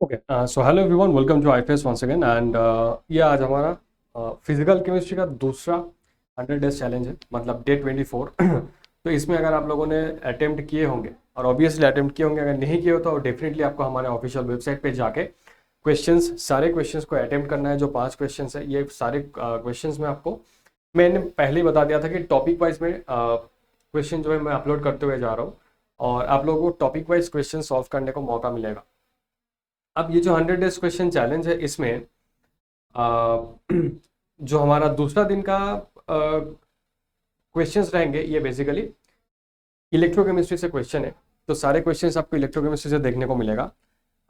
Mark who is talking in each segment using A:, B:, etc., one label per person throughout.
A: Okay so hello everyone, welcome to IPS once again and ये आज हमारा physical chemistry का दूसरा 100 डेज चैलेंज है, मतलब डे 24। तो इसमें अगर आप लोगों ने अटेम्प्ट किए होंगे और ऑब्वियसली अटेम्प्ट किए होंगे, अगर नहीं किए हो तो डेफिनेटली आपको हमारे ऑफिशियल वेबसाइट पे जाके सारे क्वेश्चंस को अटेम्प्ट करना है। जो 5 क्वेश्चंस है, ये सारे क्वेश्चंस में आपको मैंने पहले ही बता दिया था कि टॉपिक वाइज में क्वेश्चन जो है मैं अपलोड करते हुए जा रहा हूँ और आप लोगों को टॉपिक वाइज क्वेश्चन सॉल्व करने को मौका मिलेगा। अब ये जो 100 डेज क्वेश्चन चैलेंज है, इसमें जो हमारा दूसरा दिन का क्वेश्चंस रहेंगे, ये बेसिकली इलेक्ट्रोकेमिस्ट्री से क्वेश्चन है। तो सारे क्वेश्चंस आपको इलेक्ट्रोकेमिस्ट्री से देखने को मिलेगा।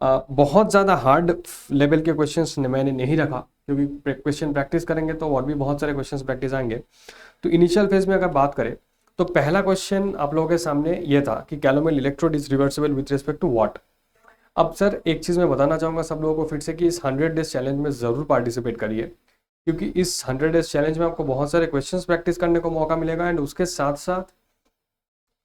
A: बहुत ज़्यादा हार्ड लेवल के क्वेश्चंस मैंने नहीं रखा, क्योंकि क्वेश्चन प्रैक्टिस करेंगे तो और भी बहुत सारे क्वेश्चंस प्रैक्टिस आएंगे। तो इनिशियल फेज में अगर बात करें तो पहला क्वेश्चन आप लोगों के सामने ये था कि calomel electrode is reversible with respect to what. अब सर एक चीज़ मैं बताना चाहूँगा सब लोगों को फिर से कि इस 100 डेज चैलेंज में ज़रूर पार्टिसिपेट करिए, क्योंकि इस 100 डेज चैलेंज में आपको बहुत सारे क्वेश्चंस प्रैक्टिस करने को मौका मिलेगा एंड उसके साथ साथ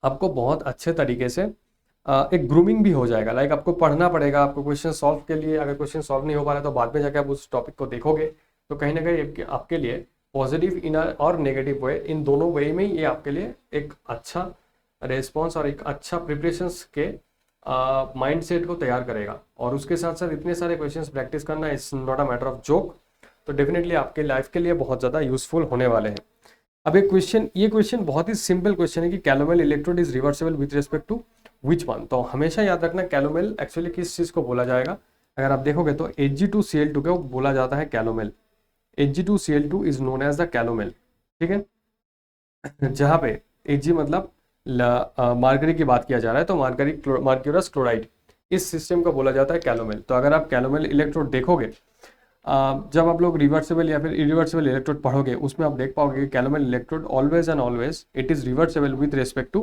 A: आपको बहुत अच्छे तरीके से एक ग्रूमिंग भी हो जाएगा। लाइक आपको पढ़ना पड़ेगा, आपको क्वेश्चन सॉल्व के लिए, अगर क्वेश्चन सॉल्व नहीं हो पा रहा है तो बाद में जाके आप उस टॉपिक को देखोगे तो कहीं ना कहीं आपके लिए पॉजिटिव इन और नेगेटिव वे, इन दोनों वे में ये आपके लिए एक अच्छा रेस्पॉन्स और एक अच्छा प्रिपरेशंस के माइंड सेट को तैयार करेगा। और उसके साथ साथ इतने सारे क्वेश्चंस प्रैक्टिस करना is not a matter of joke, तो डेफिनेटली आपके लाइफ के लिए बहुत ज़्यादा यूजफुल होने वाले हैं। अब ये क्वेश्चन बहुत ही सिंपल क्वेश्चन है कि calomel electrode is reversible with respect to which one. तो हमेशा याद रखना कैलोमेल एक्चुअली किस चीज़ को बोला जाएगा। अगर आप देखोगे तो Hg2Cl2 को बोला जाता है calomel. Hg2Cl2 is known as the calomel, ठीक है। जहाँ पे Hg मतलब मार्करी की बात किया जा रहा है, तो मार्क्यूरस क्लोराइड, इस सिस्टम को बोला जाता है कैलोमेल। तो अगर आप कैलोमेल इलेक्ट्रोड देखोगे, जब आप लोग रिवर्सिबल या फिर इरिवर्सिबल इलेक्ट्रोड पढ़ोगे, उसमें आप देख पाओगे कि calomel electrode always and always it is reversible with respect to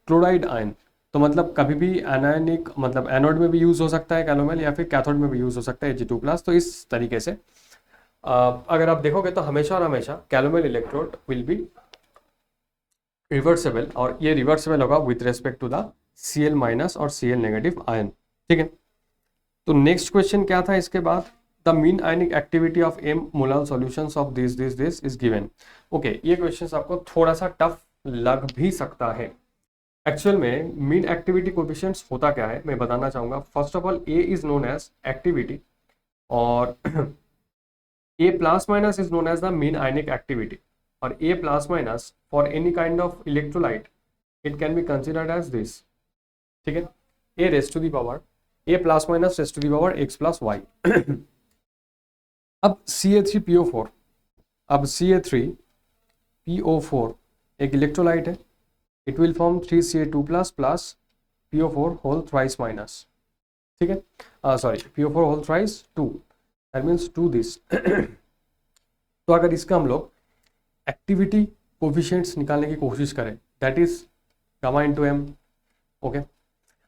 A: chloride ion. तो मतलब कभी भी एनायनिक, मतलब एनोड में भी यूज हो सकता है कैलोमेल, या फिर कैथोड में भी यूज हो सकता है Ag2+। तो इस तरीके से अगर आप देखोगे तो हमेशा और हमेशा calomel electrode will be reversible, और ये रिवर्सिबल होगा with respect to the Cl- और Cl नेगेटिव आयन, ठीक है। तो नेक्स्ट क्वेश्चन क्या था इसके बाद, the mean ionic activity of m molar solutions of this is given. Okay, ये क्वेश्चन आपको थोड़ा सा टफ लग भी सकता है। एक्चुअल में मीन एक्टिविटी कोएफिशिएंट्स होता क्या है मैं बताना चाहूंगा। First of all A is known as activity, और A plus minus is known as the mean ionic activity, or A plus minus for any kind of electrolyte it can be considered as this, ठीक है। A raised to the power, A plus minus raised to the power x plus y। अब Ca3PO4, अब Ca3PO4 एक electrolyte है, it will form 3Ca2 plus plus PO4 whole thrice minus, ठीक है, sorry PO4 whole thrice 2, that means 2 this. तो अगर इसका हम लोग एक्टिविटी कोफिशिएंट्स निकालने की कोशिश करें, that is gamma into M, okay.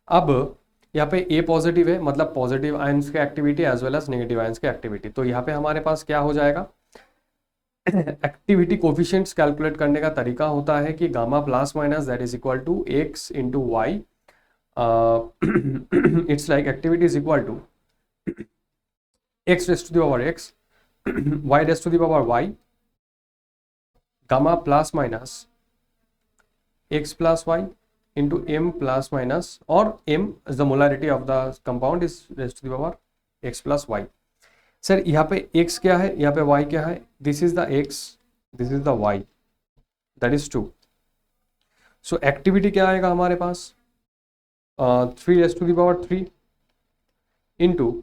A: अब यहाँ पे ए पॉजिटिव है, मतलब पॉजिटिव आयंस की activity as well as negative ions की एक्टिविटी। तो यहाँ पे हमारे पास क्या हो जाएगा, एक्टिविटी कोफिशिएंट्स कैलकुलेट करने का तरीका होता है कि gamma plus minus that is equal to X into Y. It's like activity is equal to X raise to the power X, Y raise to the power Y, gamma plus minus x plus y into m plus minus, or m is the molarity of the compound is raised to the power x plus y। Sir यहाँ पे x क्या है, यहाँ पे y क्या है, this is the x, this is the y, that is 2। So activity क्या आएगा हमारे पास, 3 raise to the power 3 into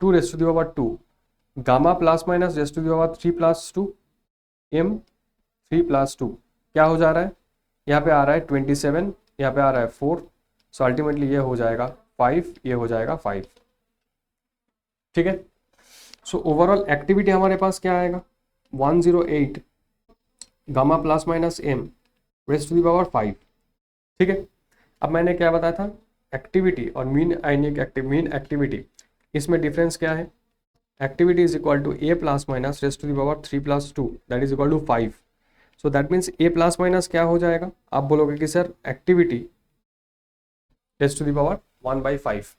A: 2 raise to the power 2, gamma plus minus raise to the power 3 plus 2, m 3 plus 2, क्या हो जा रहा है, यहाँ पे आ रहा है 27, यहाँ पे आ रहा है 4, सो अल्टीमेटली ये हो जाएगा 5, ये हो जाएगा 5, ठीक है। सो ओवरऑल एक्टिविटी हमारे पास क्या आएगा, 108 gamma plus minus M raise to the power 5, ठीक है। अब मैंने क्या बताया था, एक्टिविटी और मीन एक्टिविटी, इसमें डिफरेंस क्या है, activity is equal to A plus minus raise to the power 3 plus 2 that is equal to 5। So that means A plus minus क्या हो जाएगा, आप बोलोगे कि sir activity raise to the power 1/5।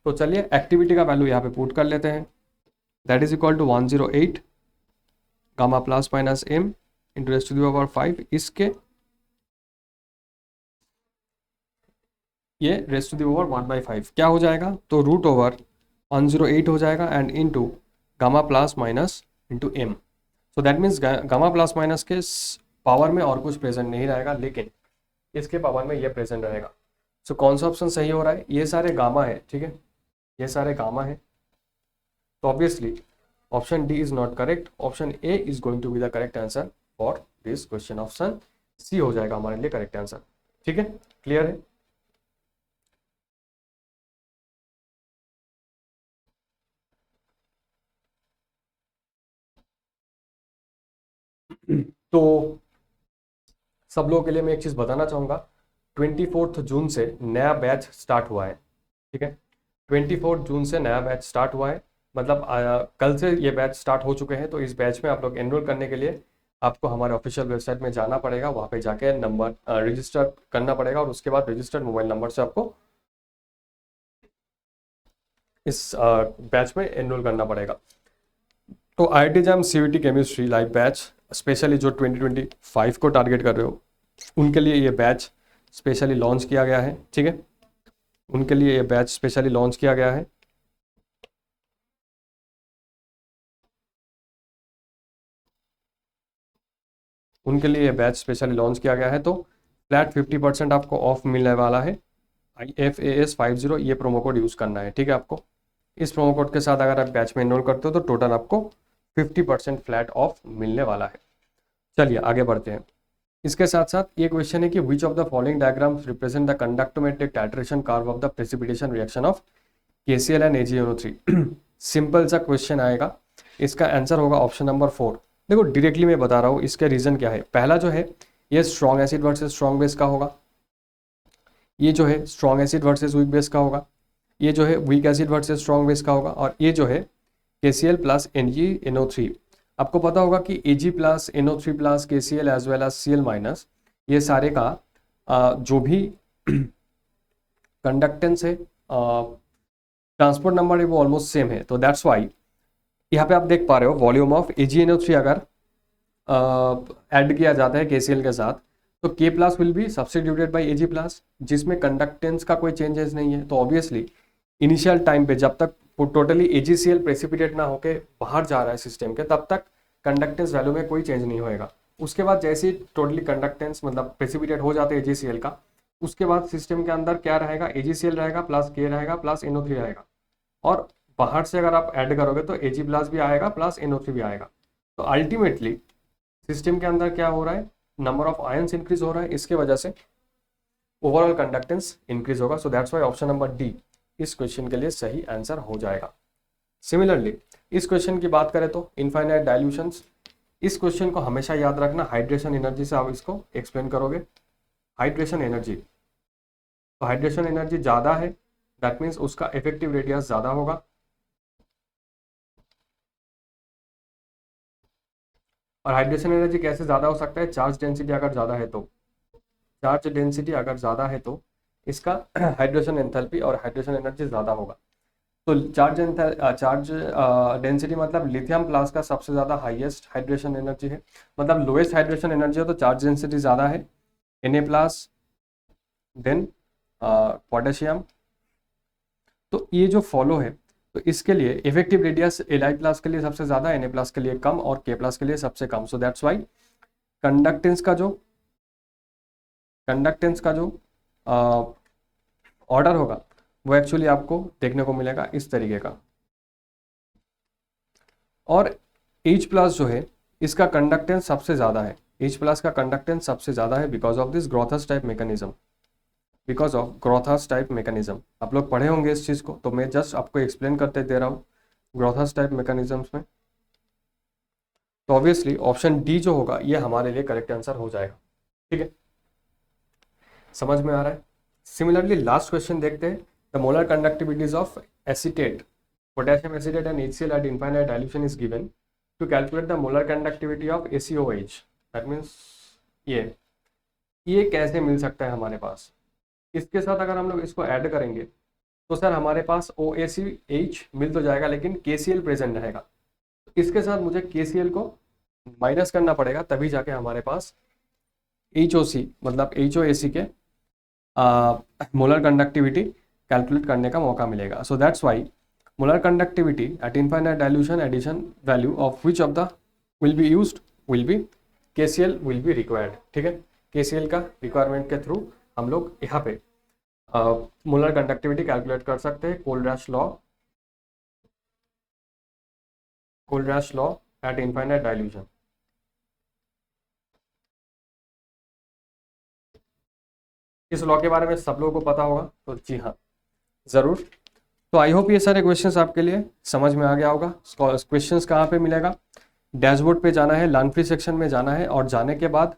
A: तो चलिए एक्टिविटी का वैल्यू यहाँ पे पुट कर लेते हैं, that is equal to 108 gamma plus minus M into raise to the power 5, इसके ये रेज़ टू द पावर 1/5 क्या हो जाएगा, तो रूट ओवर 108 हो जाएगा and into gamma plus minus into M. So that means gamma plus minus के power में और कुछ प्रेजेंट नहीं रहेगा, लेकिन इसके पावर में ये प्रेजेंट रहेगा। सो कौन सा ऑप्शन सही हो रहा है, ये सारे गामा है, ठीक है, ये सारे गामा है, तो obviously option D is not correct, option A is going to be the correct answer for this question, option C हो जाएगा हमारे लिए करेक्ट आंसर। ठीक है, क्लियर है। तो सब लोगों के लिए मैं एक चीज बताना चाहूंगा, 24 जून से नया बैच स्टार्ट हुआ है, ठीक है, 24 जून से नया बैच स्टार्ट हुआ है, मतलब कल से ये बैच स्टार्ट हो चुके हैं। तो इस बैच में आप लोग एनरोल करने के लिए आपको हमारे ऑफिशियल वेबसाइट में जाना पड़ेगा, वहाँ पे जाके नंबर रजिस्टर करना पड़ेगा और उसके बाद रजिस्टर्ड मोबाइल नंबर से आपको इस बैच में एनरोल करना पड़ेगा। तो IIT JAM CVT chemistry live batch specially जो 2025 को टारगेट कर रहे हो उनके लिए ये बैच स्पेशली लॉन्च किया गया है, ठीक है, उनके लिए ये बैच स्पेशली लॉन्च किया गया है। उनके लिए ये बैच स्पेशली लॉन्च किया गया है, तो फ्लैट 50% आपको ऑफ मिलने वाला है। IFAS50 ये प्रोमो कोड यूज़ करना है, ठीक है, आपको इस प्रोमो कोड के साथ अगर आप बैच में इनरोल करते हो तो टोटल आपको 50% फ्लैट ऑफ मिलने वाला है। चलिए आगे बढ़ते हैं। इसके साथ साथ ये क्वेश्चन है कि विच of the following diagrams represent the conductometric titration curve of the precipitation reaction of KCl and AgNO3। Simple सा क्वेश्चन आएगा, इसका आंसर होगा ऑप्शन नंबर 4। देखो डायरेक्टली मैं बता रहा हूँ इसका रीजन क्या है। पहला जो है ये strong acid versus strong base का होगा, ये जो है strong acid versus weak base का होगा, ये जो है weak acid versus strong base का होगा, और ये जो है KCl प्लस NgNO3। आपको पता होगा कि Ag plus NO3 plus KCl as well as Cl minus, ये सारे का जो भी कंडक्टेंस है, ट्रांसपोर्ट नंबर है, वो ऑलमोस्ट सेम है। तो दैट्स वाई यहाँ पे आप देख पा रहे हो वॉल्यूम ऑफ AgNO3 अगर ऐड किया जाता है KCl के साथ तो K plus will be substituted by Ag plus, जिसमें कंडक्टेंस का कोई चेंजेस नहीं है। तो ऑब्वियसली इनिशियल टाइम पे जब तक टोटली AgCl प्रेसिपिटेट ना होके बाहर जा रहा है सिस्टम के, तब तक कंडक्टेंस वैल्यू में कोई चेंज नहीं होएगा। उसके बाद जैसे ही टोटली कंडक्टेंस मतलब प्रेसिपिटेट हो जाते हैं AgCl का, उसके बाद सिस्टम के अंदर क्या रहेगा, AgCl रहेगा प्लस K रहेगा प्लस NO3 रहेगा, और बाहर से अगर आप ऐड करोगे तो Ag प्लस भी आएगा प्लस NO3 भी आएगा। तो अल्टीमेटली सिस्टम के अंदर क्या हो रहा है, नंबर ऑफ आयंस इंक्रीज हो रहा है, इसके वजह से ओवरऑल कंडक्टेंस इंक्रीज होगा। सो that's why option number D इस क्वेश्चन के लिए सही आंसर हो जाएगा। सिमिलरली इस क्वेश्चन की बात करें तो इनफाइनाइट डाइल्यूशंस, इस क्वेश्चन को हमेशा याद रखना, हाइड्रेशन एनर्जी से आप इसको एक्सप्लेन करोगे। हाइड्रेशन एनर्जी, तो हाइड्रेशन एनर्जी ज़्यादा है, दैट मीन्स उसका इफेक्टिव रेडियस ज़्यादा होगा, और हाइड्रेशन एनर्जी कैसे ज़्यादा हो सकता है, चार्ज डेंसिटी अगर ज़्यादा है तो, चार्ज डेंसिटी अगर ज़्यादा है तो इसका हाइड्रेशन एंथैल्पी और हाइड्रेशन एनर्जी ज़्यादा होगा। तो चार्ज डेंसिटी मतलब लिथियम प्लस का सबसे ज़्यादा हाईएस्ट हाइड्रेशन एनर्जी है, मतलब लोएस्ट हाइड्रेशन एनर्जी हो तो चार्ज डेंसिटी ज़्यादा है, Na प्लस देन पोटेशियम। तो ये जो फॉलो है, तो इसके लिए इफेक्टिव रेडियस Li प्लस के लिए सबसे ज़्यादा, Na प्लस के लिए कम और K प्लस के लिए सबसे कम। सो दैट्स वाई कंडक्टेंस का जो ऑर्डर होगा वो एक्चुअली आपको देखने को मिलेगा इस तरीके का। और H प्लस जो है इसका कंडक्टेंस सबसे ज़्यादा है, H प्लस का कंडक्टेंस सबसे ज़्यादा है because of this Grotthuss type mechanism, because of Grotthuss type mechanism. आप लोग पढ़े होंगे इस चीज़ को, तो मैं जस्ट आपको एक्सप्लेन करते दे रहा हूँ ग्रोथर्स टाइप मैकेनिज्म्स में। तो ऑब्वियसली ऑप्शन डी जो होगा ये हमारे लिए करेक्ट आंसर हो जाएगा। ठीक है, समझ में आ रहा है। सिमिलरली लास्ट क्वेश्चन देखते हैं, the molar conductivities of acetate, potassium acetate and HCl at infinite dilution is given to calculate the molar conductivity of ACOH। That means ये कैसे मिल सकता है हमारे पास, इसके साथ अगर हम लोग इसको ऐड करेंगे तो सर हमारे पास OACH मिल तो जाएगा लेकिन KCl प्रेजेंट रहेगा, इसके साथ मुझे KCl को माइनस करना पड़ेगा, तभी जाके हमारे पास HOC मतलब HOAC के मोलर कंडक्टिविटी कैलकुलेट करने का मौका मिलेगा. So that's why molar conductivity at infinite dilution addition value of which of the will be used will be KCl will be required. ठीक है, KCl का रिक्वायरमेंट के थ्रू हम लोग यहाँ पे मोलर कंडक्टिविटी कैलकुलेट कर सकते हैं. कोलरैश लॉ एट इनफाइनाइट डाइल्यूशन. इस लॉ के बारे में सब लोगों को पता होगा, तो जी हाँ ज़रूर. तो आई होप ये सारे क्वेश्चंस आपके लिए समझ में आ गया होगा. क्वेश्चंस कहाँ पे मिलेगा? डैशबोर्ड पे जाना है, लर्न फ्री सेक्शन में जाना है, और जाने के बाद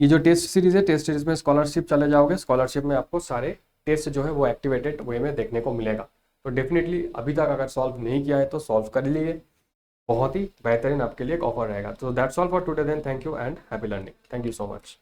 A: ये जो टेस्ट सीरीज है, टेस्ट सीरीज में स्कॉलरशिप चले जाओगे. स्कॉलरशिप में आपको सारे टेस्ट जो है वो एक्टिवेटेड वे में देखने को मिलेगा. तो डेफिनेटली अभी तक अगर सॉल्व नहीं किया है तो सॉल्व कर लिए, बहुत ही बेहतरीन आपके लिए एक ऑफर रहेगा. तो that's all for today then. Thank you and happy learning. Thank you so much.